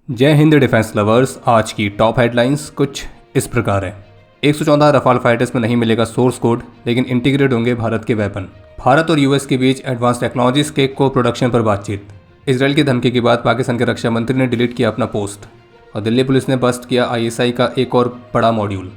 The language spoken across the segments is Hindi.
जय हिंद डिफेंस लवर्स। आज की टॉप हेडलाइंस कुछ इस प्रकार है। 114 रफाल फाइटर्स में नहीं मिलेगा सोर्स कोड, लेकिन इंटीग्रेट होंगे भारत के वेपन। भारत और यूएस के बीच एडवांस टेक्नोलॉजीज के को प्रोडक्शन पर बातचीत। इसराइल की धमकी के बाद पाकिस्तान के रक्षा मंत्री ने डिलीट किया अपना पोस्ट। और दिल्ली पुलिस ने बस्ट किया आईएसआई का एक और बड़ा मॉड्यूल।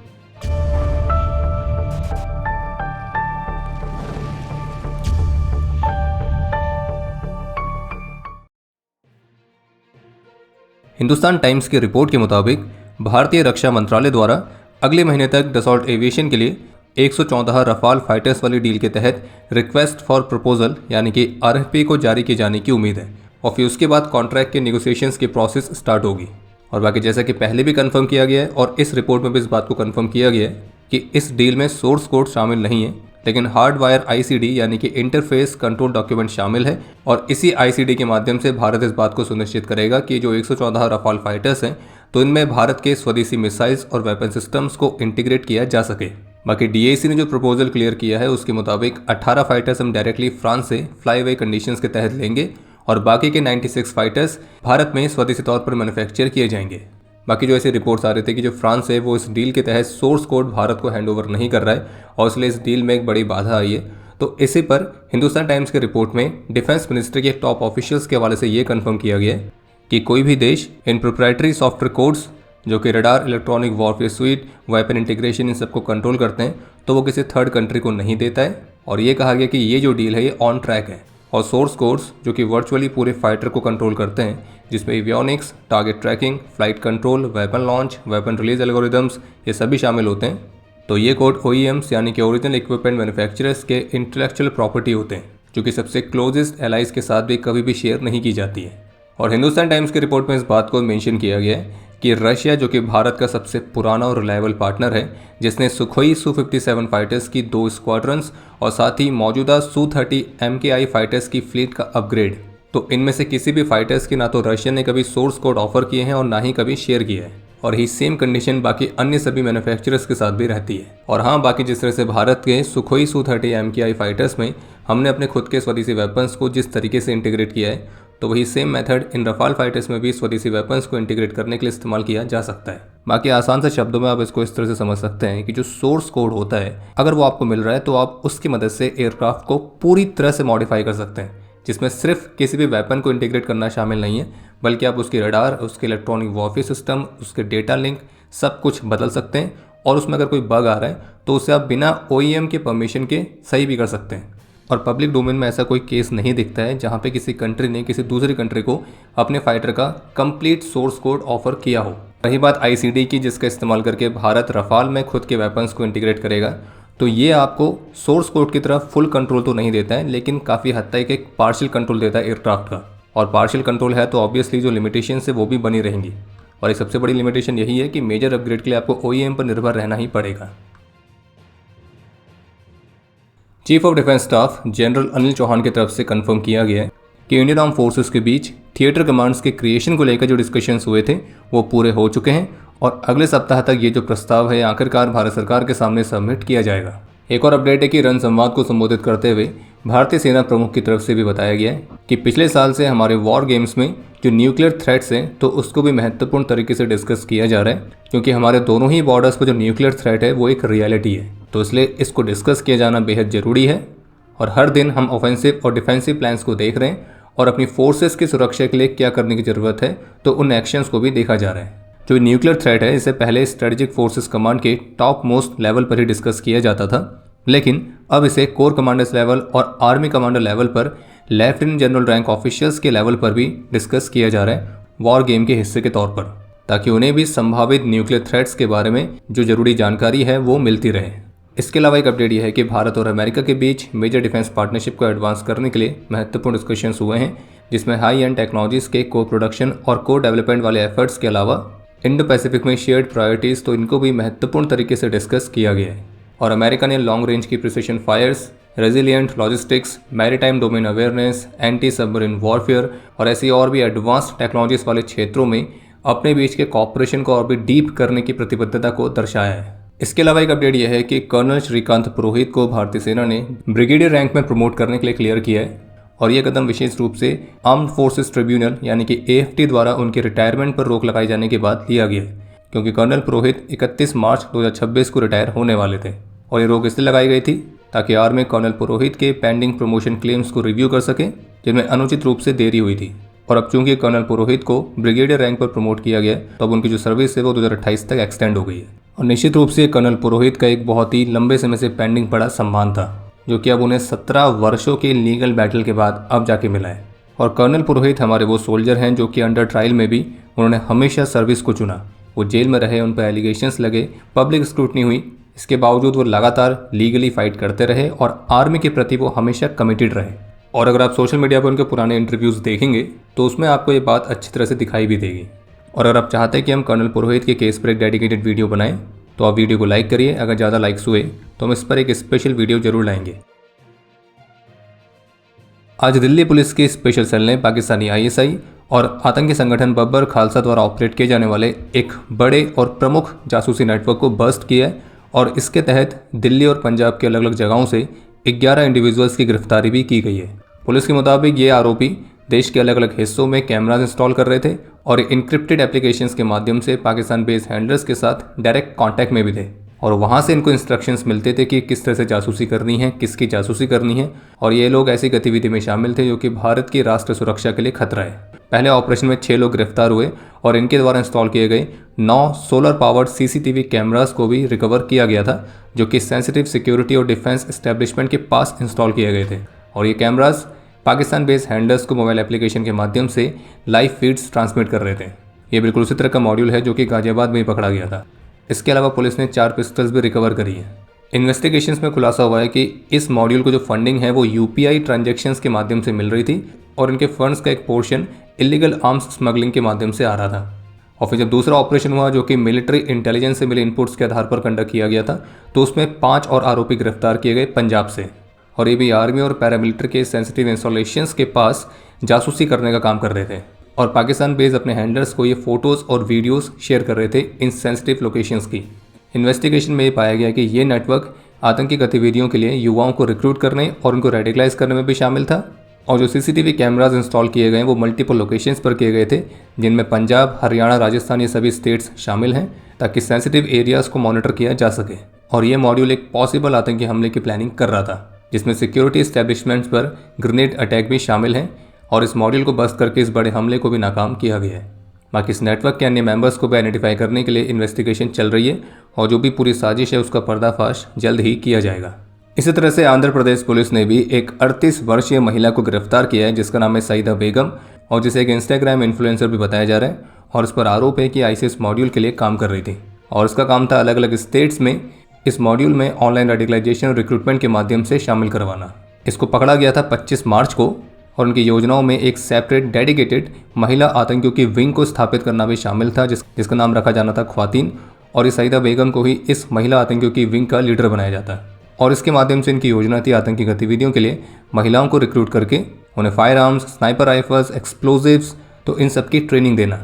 हिंदुस्तान टाइम्स की रिपोर्ट के मुताबिक भारतीय रक्षा मंत्रालय द्वारा अगले महीने तक डसॉल्ट एविएशन के लिए 114 रफाल फाइटर्स वाली डील के तहत रिक्वेस्ट फॉर प्रपोजल यानी कि आरएफपी को जारी किए जाने की उम्मीद है और फिर उसके बाद कॉन्ट्रैक्ट के नेगोशिएशंस की प्रोसेस स्टार्ट होगी। और बाकी जैसा कि पहले भी कंफर्म किया गया है और इस रिपोर्ट में भी इस बात को कंफर्म किया गया है कि इस डील में सोर्स कोड शामिल नहीं है, लेकिन हार्ड वायर आईसीडी यानी कि इंटरफेस कंट्रोल डॉक्यूमेंट शामिल है। और इसी आईसीडी के माध्यम से भारत इस बात को सुनिश्चित करेगा कि जो 114 रफाल फाइटर्स हैं तो इनमें भारत के स्वदेशी मिसाइल्स और वेपन सिस्टम्स को इंटीग्रेट किया जा सके। बाकी डीएसी ने जो प्रपोजल क्लियर किया है उसके मुताबिक 18 फाइटर्स हम डायरेक्टली फ्रांस से फ्लाई अवे कंडीशंस के तहत लेंगे और बाकी के 96 फाइटर्स भारत में स्वदेशी तौर पर मैन्युफैक्चर किए जाएंगे। बाकी जो ऐसे रिपोर्ट्स आ रहे थे कि जो फ्रांस है वो इस डील के तहत सोर्स कोड भारत को हैंडओवर नहीं कर रहा है और इसलिए इस डील में एक बड़ी बाधा आई है। तो इसी पर हिंदुस्तान टाइम्स के रिपोर्ट में डिफेंस मिनिस्ट्री के टॉप ऑफिशियल्स के हवाले से ये कंफर्म किया गया है कि कोई भी देश इन प्रोप्राइटरी सॉफ्टवेयर कोड्स जो कि radar, electronic warfare suite, weapon integration इन सबको कंट्रोल करते हैं तो वो किसी थर्ड कंट्री को नहीं देता है। और ये कहा गया कि ये जो डील है ये ऑन ट्रैक है और सोर्स कोड्स जो कि वर्चुअली पूरे फाइटर को कंट्रोल करते हैं, जिसमें avionics, target tracking, flight control, weapon launch, weapon release algorithms ये सभी शामिल होते हैं। तो ये कोड ओईएम्स यानी कि ओरिजिनल इक्विपमेंट मैन्युफैक्चरर्स के इंटेलेक्चुअल प्रॉपर्टी होते हैं जो कि सबसे क्लोजेस्ट एलाइज के साथ भी कभी भी शेयर नहीं की जाती है। और हिंदुस्तान टाइम्स की रिपोर्ट में इस बात को मेंशन किया गया है कि रशिया जो कि भारत का सबसे पुराना और रिलायबल पार्टनर है, जिसने सुखोई Su-57 फाइटर्स की 2 स्क्वाड्रंस और साथ ही मौजूदा Su-30 MKI फाइटर्स की फ्लीट का अपग्रेड, तो इनमें से किसी भी फाइटर्स की ना तो रशिया ने कभी सोर्स कोड ऑफर किए हैं और ना ही कभी शेयर किया है। और ही सेम कंडीशन बाकी अन्य सभी मैन्युफैक्चरर्स के साथ भी रहती है। और हाँ, बाकी जिस तरह से भारत के सुखोई Su-30 MKI फाइटर्स में हमने अपने खुद के स्वदेशी वेपन्स को जिस तरीके से इंटीग्रेट किया है, तो वही same method in Rafale fighters में भी स्वदेशी वेपन्स को इंटीग्रेट करने के लिए इस्तेमाल किया जा सकता है। बाकी आसान से शब्दों में आप इसको इस तरह से समझ सकते हैं कि जो सोर्स कोड होता है अगर वो आपको मिल रहा है तो आप उसकी मदद से एयरक्राफ्ट को पूरी तरह से मॉडिफाई कर सकते हैं, जिसमें सिर्फ किसी भी वेपन को इंटीग्रेट करना शामिल नहीं है, बल्कि आप उसकी रडार, उसके इलेक्ट्रॉनिक वॉरफेयर सिस्टम, उसके डेटा लिंक सब कुछ बदल सकते हैं। और उसमें अगर कोई बग आ रहा है तो उसे आप बिना ओईएम के परमिशन के सही भी कर सकते हैं। और पब्लिक डोमेन में ऐसा कोई केस नहीं दिखता है जहां पे किसी कंट्री ने किसी दूसरी कंट्री को अपने फाइटर का कंप्लीट सोर्स कोड ऑफर किया हो। रही बात आईसीडी की, जिसका इस्तेमाल करके भारत रफाल में खुद के वेपन्स को इंटीग्रेट करेगा, तो ये आपको सोर्स कोड की तरफ फुल कंट्रोल तो नहीं देता है, लेकिन काफ़ी हद तक एक पार्शियल कंट्रोल देता है एयरक्राफ्ट का। और पार्शियल कंट्रोल है तो ऑब्वियसली जो लिमिटेशंस है वो भी बनी रहेंगी। और एक सबसे बड़ी लिमिटेशन यही है कि मेजर अपग्रेड के लिए आपको ओईएम पर निर्भर रहना ही पड़ेगा। Chief of defence staff general Anil Chauhan की तरफ से कंफर्म किया गया है कि इंडियन आर्म फोर्सेस के बीच थिएटर कमांड्स के क्रिएशन को लेकर जो डिस्कशंस हुए थे वो पूरे हो चुके हैं और अगले सप्ताह तक ये जो प्रस्ताव है आखिरकार भारत सरकार के सामने सबमिट किया जाएगा। एक और अपडेट है कि रण संवाद को संबोधित करते हुए भारतीय सेना प्रमुख की तरफ से भी बताया गया है कि पिछले साल से हमारे वॉर गेम्स में जो न्यूक्लियर थ्रेट्स हैं तो उसको भी महत्वपूर्ण तरीके से डिस्कस किया जा रहा है, क्योंकि हमारे दोनों ही बॉर्डर्स पर जो न्यूक्लियर थ्रेट है वो एक रियलिटी है। तो इसलिए इसको डिस्कस किया जाना बेहद ज़रूरी है। और हर दिन हम ऑफेंसिव और डिफेंसिव प्लान्स को देख रहे हैं और अपनी फोर्सेस की सुरक्षा के लिए क्या करने की ज़रूरत है तो उन एक्शंस को भी देखा जा रहा है। जो न्यूक्लियर थ्रेट है इसे पहले स्ट्रेटेजिक फोर्सेस कमांड के टॉप मोस्ट लेवल पर ही डिस्कस किया जाता था, लेकिन अब इसे कोर कमांडर्स लेवल और आर्मी कमांडर लेवल पर लेफ्टिनेंट जनरल रैंक ऑफिशियल्स के लेवल पर भी डिस्कस किया जा रहा है वॉर गेम के हिस्से के तौर पर, ताकि उन्हें भी संभावित न्यूक्लियर थ्रेट्स के बारे में जो जरूरी जानकारी है वो मिलती रहे। इसके अलावा एक अपडेट यह है कि भारत और अमेरिका के बीच मेजर डिफेंस पार्टनरशिप को एडवांस करने के लिए महत्वपूर्ण डिस्कशंस हुए हैं, जिसमें हाई एंड टेक्नोलॉजीज के को प्रोडक्शन और को डेवलपमेंट वाले एफर्ट्स के अलावा इंडो पैसिफिक में शेयर्ड प्रायोरिटीज़ तो इनको भी महत्वपूर्ण तरीके से डिस्कस किया गया है। और अमेरिका ने लॉन्ग रेंज की precision fires, resilient logistics, maritime domain awareness, anti submarine warfare और ऐसी और भी एडवांस टेक्नोलॉजीज वाले क्षेत्रों में अपने बीच के कॉपरेशन को और भी डीप करने की प्रतिबद्धता को दर्शाया है। इसके अलावा एक अपडेट यह है कि कर्नल श्रीकांत पुरोहित को भारतीय सेना ने ब्रिगेडियर रैंक में प्रमोट करने के लिए क्लियर किया है और ये कदम विशेष रूप से आर्म्ड फोर्सेस ट्रिब्यूनल यानी कि AFT द्वारा उनके रिटायरमेंट पर रोक लगाए जाने के बाद लिया गया, क्योंकि कर्नल पुरोहित 31 मार्च 2026 को रिटायर होने वाले थे। और ये रोक इसलिए लगाई गई थी ताकि आर्मी कर्नल पुरोहित के पेंडिंग प्रमोशन क्लेम्स को रिव्यू कर सके जिनमें अनुचित रूप से देरी हुई थी। और अब चूंकि कर्नल पुरोहित को ब्रिगेडियर रैंक पर प्रमोट किया गया तो अब उनकी जो सर्विस है वो 2028 तक एक्सटेंड हो गई है। और निश्चित रूप से कर्नल पुरोहित का एक बहुत ही लंबे समय से पेंडिंग पड़ा सम्मान था, जो कि अब उन्हें 17 वर्षों के लीगल बैटल के बाद अब जाके मिला है। और कर्नल पुरोहित हमारे वो सोल्जर हैं जो कि अंडर ट्रायल में भी उन्होंने हमेशा सर्विस को चुना। वो जेल में रहे, उन पर एलिगेशंस लगे, पब्लिक स्क्रूटनी हुई, इसके बावजूद वो लगातार लीगली फाइट करते रहे और आर्मी के प्रति वो हमेशा कमिटेड रहे। और अगर आप सोशल मीडिया पर उनके पुराने इंटरव्यूज़ देखेंगे तो उसमें आपको ये बात अच्छी तरह से दिखाई भी देगी। और अगर आप चाहते हैं कि हम कर्नल पुरोहित के केस पर एक डेडिकेटेड वीडियो बनाएं तो आप वीडियो को लाइक करिए। अगर ज़्यादा लाइक्स हुए तो हम इस पर एक स्पेशल वीडियो जरूर लाएंगे। आज दिल्ली पुलिस की स्पेशल सेल ने पाकिस्तानी ISI और आतंकी संगठन बब्बर खालसा द्वारा ऑपरेट किए जाने वाले एक बड़े और प्रमुख जासूसी नेटवर्क को बस्ट किया है। और इसके तहत दिल्ली और पंजाब के अलग अलग जगहों से 11 इंडिविजुअल्स की गिरफ्तारी भी की गई है। पुलिस के मुताबिक ये आरोपी देश के अलग अलग हिस्सों में कैमराज इंस्टॉल कर रहे थे और इनक्रिप्टेड एप्लीकेशंस के माध्यम से पाकिस्तान बेस्ड हैंडलर्स के साथ डायरेक्ट कांटेक्ट में भी थे। और वहाँ से इनको इंस्ट्रक्शंस मिलते थे कि किस तरह से जासूसी करनी है, किसकी जासूसी करनी है। और ये लोग ऐसी गतिविधि में शामिल थे जो कि भारत की राष्ट्र सुरक्षा के लिए खतरा है। पहले ऑपरेशन में 6 लोग गिरफ्तार हुए और इनके द्वारा इंस्टॉल किए गए 9 सोलर पावर्ड CCTV कैमरास को भी रिकवर किया गया था, जो कि सेंसिटिव सिक्योरिटी और डिफेंस एस्टेब्लिशमेंट के पास इंस्टॉल किए गए थे। और ये कैमरास पाकिस्तान बेस्ड हैंडलर्स को मोबाइल एप्लीकेशन के माध्यम से लाइव फीड्स ट्रांसमिट कर रहे थे। ये बिल्कुल उसी तरह का मॉड्यूल है जो कि गाजियाबाद में ही पकड़ा गया था। इसके अलावा पुलिस ने 4 पिस्टल्स भी रिकवर करी है। इन्वेस्टिगेशंस में खुलासा हुआ है कि इस मॉड्यूल को जो फंडिंग है वो UPI ट्रांजैक्शंस के माध्यम से मिल रही थी और इनके फंड्स का एक पोर्शन इलीगल आर्म्स स्मगलिंग के माध्यम से आ रहा था। और फिर जब दूसरा ऑपरेशन हुआ जो कि मिलिट्री इंटेलिजेंस से मिले इनपुट्स के आधार पर कंडक्ट किया गया था तो उसमें 5 और आरोपी गिरफ्तार किए गए पंजाब से। और ये भी आर्मी और पैरामिलिट्री के सेंसिटिव इंस्टॉलेशंस के पास जासूसी करने का काम कर रहे थे। और पाकिस्तान बेस्ड अपने हैंडलर्स को ये फोटोज़ और वीडियोज़ शेयर कर रहे थे इन सेंसिटिव लोकेशंस की। इन्वेस्टिगेशन में ये पाया गया कि ये नेटवर्क आतंकी गतिविधियों के लिए युवाओं को रिक्रूट करने और उनको रेडिकलाइज करने में भी शामिल था। और जो CCTV कैमराज इंस्टॉल किए गए वो मल्टीपल लोकेशंस पर किए गए थे, जिनमें पंजाब, हरियाणा, राजस्थान ये सभी स्टेट्स शामिल हैं, ताकि सेंसिटिव एरियाज़ को मॉनिटर किया जा सके। और ये मॉड्यूल एक पॉसिबल आतंकी हमले की प्लानिंग कर रहा था, जिसमें सिक्योरिटी एस्टेब्लिशमेंट्स पर ग्रेनेड अटैक भी शामिल हैं। और इस मॉड्यूल को बस्ट करके इस बड़े हमले को भी नाकाम किया गया है। बाकी इस नेटवर्क के अन्य मेंबर्स को भी आइडेंटिफाई करने के लिए इन्वेस्टिगेशन चल रही है और जो भी पूरी साजिश है उसका पर्दाफाश जल्द ही किया जाएगा। इसी तरह से आंध्र प्रदेश पुलिस ने भी एक 38 वर्षीय महिला को गिरफ्तार किया है जिसका नाम है सईदा बेगम, और जिसे एक इंस्टाग्राम इन्फ्लुएंसर भी बताया जा रहा है। और इस पर आरोप है कि ISIS मॉड्यूल के लिए काम कर रही थी और इसका काम था अलग अलग स्टेट्स में इस मॉड्यूल में ऑनलाइन रेडिकलाइजेशन और रिक्रूटमेंट के माध्यम से शामिल करवाना। इसको पकड़ा गया था 25 मार्च को और उनकी योजनाओं में एक सेपरेट डेडिकेटेड महिला आतंकियों की विंग को स्थापित करना भी शामिल था जिसका नाम रखा जाना था ख्वातीन। और इस सईदा बेगम को ही इस महिला आतंकियों की विंग का लीडर बनाया जाता है। और इसके माध्यम से इनकी योजना थी आतंकी गतिविधियों के लिए महिलाओं को रिक्रूट करके उन्हें fire arms, sniper rifles, explosives तो इन सब की ट्रेनिंग देना।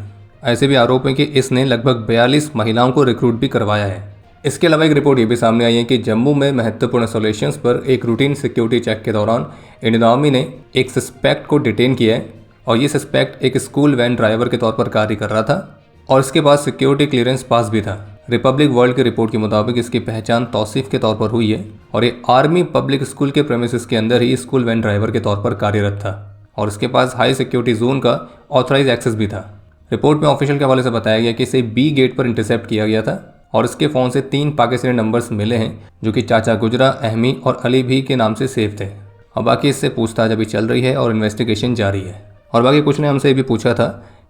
ऐसे भी आरोप है कि इसने लगभग 42 महिलाओं को रिक्रूट भी करवाया है। इसके अलावा एक रिपोर्ट ये भी सामने आई है कि जम्मू में महत्वपूर्ण इंस्टॉलेशंस पर एक रूटीन सिक्योरिटी चेक के दौरान इंडियन आर्मी ने एक सस्पेक्ट को डिटेन किया है। और ये सस्पेक्ट एक स्कूल वैन ड्राइवर के तौर पर कार्य कर रहा था और इसके पास सिक्योरिटी क्लियरेंस पास भी था। रिपब्लिक वर्ल्ड की रिपोर्ट के मुताबिक इसकी पहचान तौसीफ के तौर पर हुई है और ये आर्मी पब्लिक स्कूल के प्रेमिसेस के अंदर ही स्कूल वैन ड्राइवर के तौर पर कार्यरत था और इसके पास हाई सिक्योरिटी जोन का ऑथराइज एक्सेस भी था। रिपोर्ट में ऑफिशियल के हवाले से बताया गया कि इसे B गेट पर इंटरसेप्ट किया गया था और इसके फ़ोन से 3 पाकिस्तानी नंबर्स मिले हैं जो कि चाचा गुजरा, अहमी और अली भी के नाम से सेव थे। और बाकी इससे पूछताछ अभी चल रही है और इन्वेस्टिगेशन जारी है। और बाकी कुछ ने हमसे ये भी पूछा था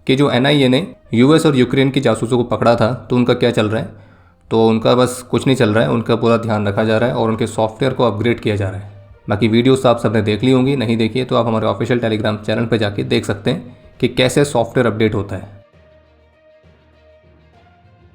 कि जो NIA ने US और यूक्रेन की जासूसों को पकड़ा था तो उनका क्या चल रहा है। तो उनका बस कुछ नहीं चल रहा है, उनका पूरा ध्यान रखा जा रहा है और उनके सॉफ्टवेयर को अपग्रेड किया जा रहा है। बाकी वीडियोस आप सबने देख ली होंगी, नहीं देखी है तो आप हमारे ऑफिशियल टेलीग्राम चैनल पर जाके देख सकते हैं कि कैसे सॉफ्टवेयर अपडेट होता है।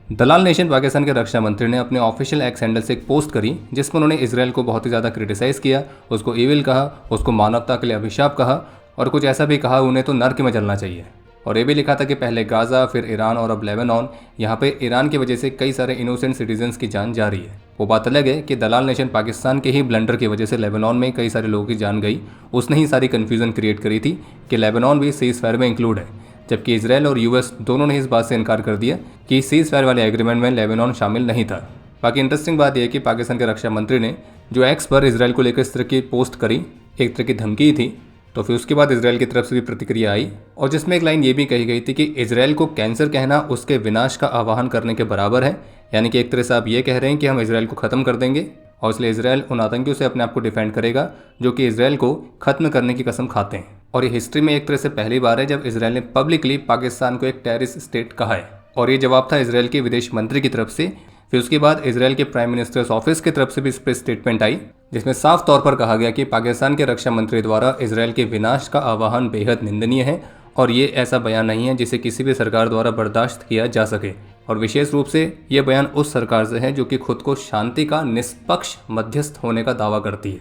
दलाल नेशन पाकिस्तान के रक्षा मंत्री ने अपने ऑफिशियल एक्स हैंडल से एक पोस्ट करी जिसमें उन्होंने इसराइल को बहुत ही ज़्यादा क्रिटिसाइज़ किया, उसको इविल कहा, उसको मानवता के लिए अभिशाप कहा और कुछ ऐसा भी कहा उन्हें तो नर्क में जलना चाहिए। और ये भी लिखा था कि पहले गाज़ा, फिर ईरान और अब लेबनान। यहाँ पे ईरान की वजह से कई सारे इनोसेंट सिटीजन्स की जान जा रही है। वो बात अलग है कि दलाल नेशन पाकिस्तान के ही ब्लंडर की वजह से लेबनान में कई सारे लोगों की जान गई। उसने ही सारी कन्फ्यूज़न क्रिएट करी थी कि लेबनान भी सीज़ फायर में इंक्लूड है, जबकि इसराइल और यूएस दोनों ने इस बात से इनकार कर दिया कि सीज़ फायर वाले एग्रीमेंट में लेबनान शामिल नहीं था। बाकी इंटरेस्टिंग बात यह है कि पाकिस्तान के रक्षा मंत्री ने जो एक्स पर इसराइल को लेकर इस तरह की पोस्ट करी, एक तरह की धमकी थी, तो फिर उसके बाद इसराइल की तरफ से भी प्रतिक्रिया आई और जिसमें एक लाइन ये भी कही गई थी कि इसराइल को कैंसर कहना उसके विनाश का आह्वान करने के बराबर है। यानी कि एक तरह से आप ये कह रहे हैं कि हम इसराइल को ख़त्म कर देंगे और इसलिए इसराइल उन आतंकियों से अपने आप को डिफेंड करेगा जो कि इसराइल को ख़त्म करने की कसम खाते हैं। और ये हिस्ट्री में एक तरह से पहली बार है जब इसराइल ने पब्लिकली पाकिस्तान को एक टेररिस्ट स्टेट कहा है। और ये जवाब था इसराइल के विदेश मंत्री की तरफ से। फिर उसके बाद इसराइल के प्राइम मिनिस्टर्स ऑफिस की तरफ से भी इस पर स्टेटमेंट आई, जिसमें साफ तौर पर कहा गया कि पाकिस्तान के रक्षा मंत्री द्वारा इसराइल के विनाश का आह्वान बेहद निंदनीय है और ये ऐसा बयान नहीं है जिसे किसी भी सरकार द्वारा बर्दाश्त किया जा सके। और विशेष रूप से ये बयान उस सरकार से है जो कि खुद को शांति का निष्पक्ष मध्यस्थ होने का दावा करती है।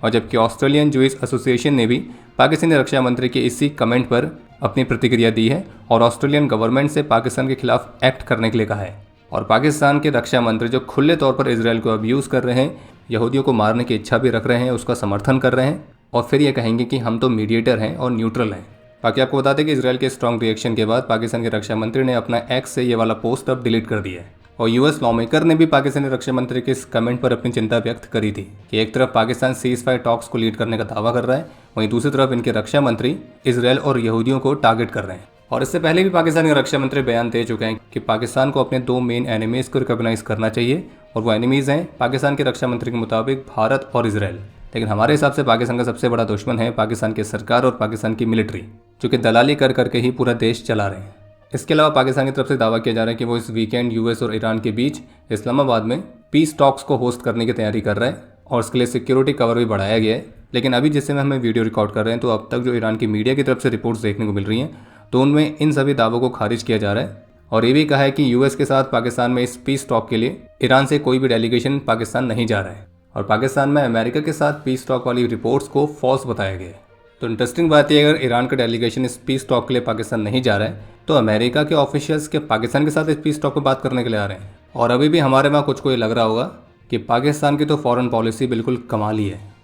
और जबकि ऑस्ट्रेलियन जूइश एसोसिएशन ने भी पाकिस्तानी रक्षा मंत्री के इसी कमेंट पर अपनी प्रतिक्रिया दी है और ऑस्ट्रेलियन गवर्नमेंट से पाकिस्तान के खिलाफ एक्ट करने के लिए कहा है। और पाकिस्तान के रक्षा मंत्री जो खुले तौर पर इसराइल को अब्यूज़ कर रहे हैं, यहूदियों को मारने की इच्छा भी रख रहे हैं, उसका समर्थन कर रहे हैं और फिर ये कहेंगे कि हम तो मीडिएटर हैं और न्यूट्रल हैं। बाकी आपको बता दें कि इसराइल के स्ट्रॉन्ग रिएक्शन के बाद पाकिस्तान के रक्षा मंत्री ने अपना एक्स से ये वाला पोस्ट अब डिलीट कर दिया है। और यूएस लॉ मेकर ने भी पाकिस्तानी रक्षा मंत्री के इस कमेंट पर अपनी चिंता व्यक्त करी थी कि एक तरफ पाकिस्तान सीज फायर टॉक्स को लीड करने का दावा कर रहा है, वहीं दूसरी तरफ इनके रक्षा मंत्री इसराइल और यहूदियों को टारगेट कर रहे हैं। और इससे पहले भी पाकिस्तान के रक्षा मंत्री बयान दे चुके हैं कि पाकिस्तान को अपने दो मेन एनिमीज को रिकॉग्नाइज करना चाहिए और वो एनिमीज हैं पाकिस्तान के रक्षा मंत्री के मुताबिक भारत और इसराइल। लेकिन हमारे हिसाब से पाकिस्तान का सबसे बड़ा दुश्मन है पाकिस्तान की सरकार और पाकिस्तान की मिलिट्री, जो कि दलाली कर करके ही पूरा देश चला रहे हैं। इसके अलावा पाकिस्तान की तरफ से दावा किया जा रहा है कि वो इस वीकेंड यूएस और ईरान के बीच इस्लामाबाद में पीस टॉक्स को होस्ट करने की तैयारी कर रहा है और इसके लिए सिक्योरिटी कवर भी बढ़ाया गया है। लेकिन अभी जिससे में हमें वीडियो रिकॉर्ड कर रहे हैं तो अब तक जो ईरान की मीडिया की तरफ से रिपोर्ट्स देखने को मिल रही हैं तो उनमें इन सभी दावों को खारिज किया जा रहा है और ये भी कहा है कि यूएस के साथ पाकिस्तान में इस पीस टॉक के लिए ईरान से कोई भी डेलीगेशन पाकिस्तान नहीं जा रहा है और पाकिस्तान में अमेरिका के साथ पीस टॉक वाली रिपोर्ट्स को फॉल्स बताया गया है। तो इंटरेस्टिंग बात यह, अगर ईरान का डेलीगेशन इस पीस टॉक के लिए पाकिस्तान नहीं जा रहा है तो अमेरिका के ऑफिशियल्स के पाकिस्तान के साथ इस पीस टॉक पर बात करने के लिए आ रहे हैं। और अभी भी हमारे वहाँ कुछ को ये लग रहा होगा कि पाकिस्तान की तो फॉरेन पॉलिसी बिल्कुल कमाल ही है।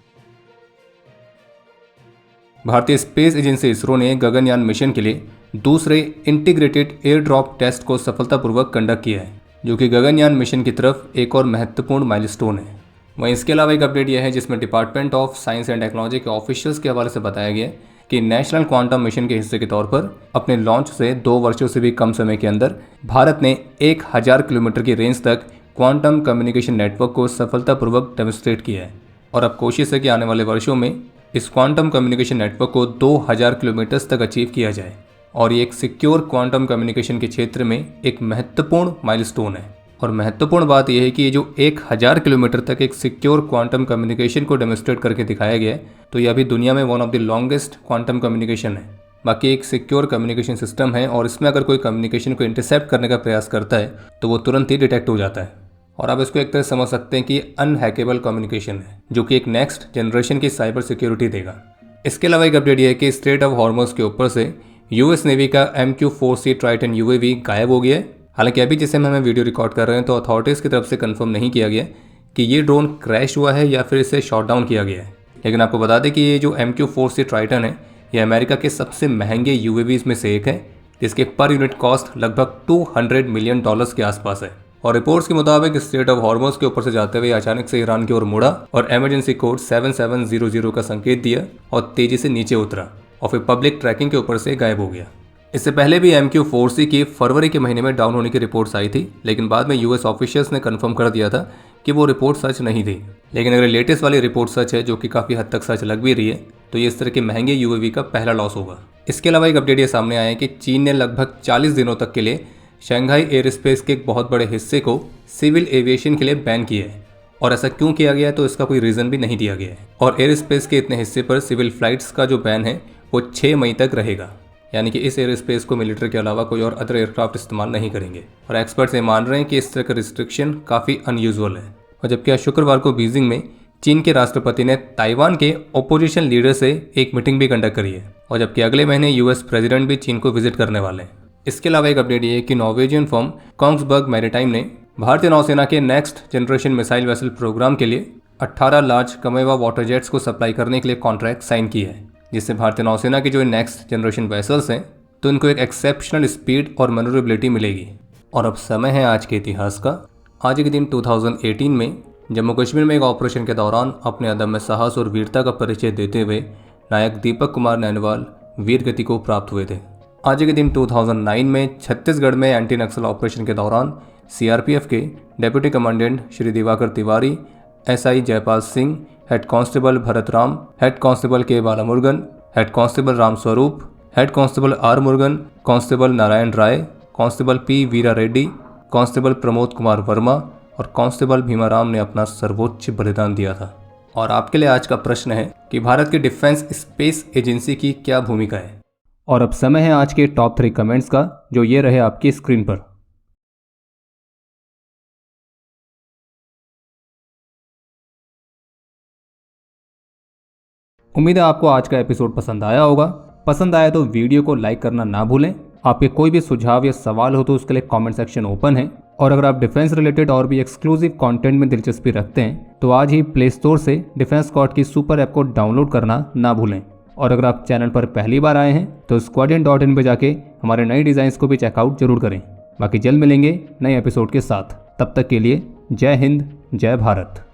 भारतीय स्पेस एजेंसी इसरो ने गगनयान मिशन के लिए दूसरे इंटीग्रेटेड एयर ड्रॉप टेस्ट को सफलतापूर्वक कंडक्ट किया है, जो कि गगनयान मिशन की तरफ एक और महत्वपूर्ण माइलस्टोन है। वहीं इसके अलावा एक अपडेट यह है जिसमें department of science and technology के ऑफिशियल्स के हवाले से बताया गया कि नेशनल क्वांटम मिशन के हिस्से के तौर पर अपने लॉन्च से 2 वर्षों से भी कम समय के अंदर भारत ने 1000 किलोमीटर की रेंज तक क्वांटम कम्युनिकेशन नेटवर्क को सफलतापूर्वक डेमोन्स्ट्रेट किया है। और अब कोशिश है कि आने वाले वर्षों में इस क्वांटम कम्युनिकेशन नेटवर्क को 2000 किलोमीटर्स तक अचीव किया जाए और ये एक सिक्योर क्वांटम कम्युनिकेशन के क्षेत्र में एक महत्वपूर्ण माइलस्टोन है। और महत्वपूर्ण बात यह है कि ये जो 1000 किलोमीटर तक एक सिक्योर क्वांटम कम्युनिकेशन को डेमोन्स्ट्रेट करके दिखाया गया है तो ये अभी दुनिया में one of the longest quantum communication है। बाकी एक सिक्योर कम्युनिकेशन सिस्टम है और इसमें अगर कोई कम्युनिकेशन को इंटरसेप्ट करने का प्रयास करता है तो वो तुरंत ही डिटेक्ट हो जाता है। और आप इसको एक तरह समझ सकते हैं कि अनहैकेबल कम्युनिकेशन है जो कि एक नेक्स्ट जनरेशन की साइबर सिक्योरिटी देगा। इसके अलावा एक अपडेट यह है कि स्ट्रेट ऑफ हॉर्मुज़ के ऊपर से यूएस नेवी का MQ-4C ट्राइटन UAV गायब हो गया है। हालांकि अभी जिसे हम वीडियो रिकॉर्ड कर रहे हैं तो अथॉरिटीज़ की तरफ से कंफर्म नहीं किया गया कि ये ड्रोन क्रैश हुआ है या फिर इसे शॉट डाउन किया गया है। लेकिन आपको बता दें कि ये जो MQ-4C ट्राइटन है ये अमेरिका के सबसे महंगे UAVs में से एक है, जिसके पर यूनिट कॉस्ट लगभग $200 मिलियन के आसपास है। और रिपोर्ट्स के मुताबिक स्ट्रेट ऑफ हॉर्मुज़ के ऊपर से जाते हुए अचानक से ईरान की ओर मुड़ा और इमरजेंसी कोड 7700 का संकेत दिया और तेजी से नीचे उतरा और फिर पब्लिक ट्रैकिंग के ऊपर से गायब हो गया। इससे पहले भी MQ-4C की फरवरी के महीने में डाउन होने की रिपोर्ट्स आई थी, लेकिन बाद में यूएस ऑफिशियल्स ने कंफर्म कर दिया था कि वो रिपोर्ट सच नहीं थी। लेकिन अगर लेटेस्ट वाली रिपोर्ट सच है, जो कि काफ़ी हद तक सच लग भी रही है, तो ये इस तरह के महंगे UAV का पहला लॉस होगा। इसके अलावा एक अपडेट ये सामने आया है कि चीन ने लगभग 40 दिनों तक के लिए शंघाई एयर स्पेस के एक बहुत बड़े हिस्से को सिविल एविएशन के लिए बैन किया है। और ऐसा क्यों किया गया है तो इसका कोई रीज़न भी नहीं दिया गया है। और एयर स्पेस के इतने हिस्से पर सिविल फ्लाइट्स का जो बैन है वो 6 मई तक रहेगा, यानी कि इस एयर स्पेस को मिलिट्री के अलावा कोई और अदर एयरक्राफ्ट इस्तेमाल नहीं करेंगे। और एक्सपर्ट्स ये मान रहे हैं कि इस तरह का रिस्ट्रिक्शन काफ़ी अनयूजुअल है। और जबकि आज शुक्रवार को बीजिंग में चीन के राष्ट्रपति ने ताइवान के ओपोजिशन लीडर से एक मीटिंग भी कंडक्ट करी है, और जबकि अगले महीने यूएस प्रेसिडेंट भी चीन को विजिट करने वाले हैं। इसके अलावा एक अपडेट ये है कि नॉर्वेजियन फर्म कोंग्सबर्ग मैरीटाइम ने भारतीय नौसेना के next generation missile vessel programme के लिए 18 लार्ज कमेवा वाटर जेट्स को सप्लाई करने के लिए कॉन्ट्रैक्ट साइन किया है, जिससे भारतीय नौसेना की जो नेक्स्ट जनरेशन वेसल्स हैं तो इनको एक एक्सेप्शनल स्पीड और मैन्यूवरेबिलिटी मिलेगी। और अब समय है आज के इतिहास का। आज के दिन 2018 में जम्मू कश्मीर में एक ऑपरेशन के दौरान अपने अदम्य साहस और वीरता का परिचय देते हुए नायक दीपक कुमार नैनवाल वीर गति को प्राप्त हुए थे। आज के दिन 2009 में छत्तीसगढ़ में एंटी नक्सल ऑपरेशन के दौरान सीआरपीएफ के deputy commandant Shri Diwakar Tiwari, SI Jaipal Singh, head constable Bharat Ram, head constable K Balamurugan, head constable Ram Swaroop, head constable R Murugan, constable Narayan Rai, constable P Veera Reddy, constable Pramod Kumar Verma और कांस्टेबल भीमाराम ने अपना सर्वोच्च बलिदान दिया था। और आपके लिए आज का प्रश्न है कि भारत की डिफेंस स्पेस एजेंसी की क्या भूमिका है। और अब समय है आज के टॉप 3 कमेंट्स का, जो ये रहे आपकी स्क्रीन पर। उम्मीद है आपको आज का एपिसोड पसंद आया होगा। पसंद आया तो वीडियो को लाइक करना ना भूलें। आपके कोई भी सुझाव या सवाल हो तो उसके लिए कमेंट सेक्शन ओपन है। और अगर आप डिफेंस रिलेटेड और भी एक्सक्लूसिव कंटेंट में दिलचस्पी रखते हैं तो आज ही प्ले स्टोर से डिफेंस स्क्वाड की सुपर ऐप को डाउनलोड करना ना भूलें। और अगर आप चैनल पर पहली बार आए हैं तो squadron.in पे जाके हमारे नए डिज़ाइंस को भी चेकआउट जरूर करें। बाकी जल्द मिलेंगे नए एपिसोड के साथ। तब तक के लिए जय हिंद, जय भारत।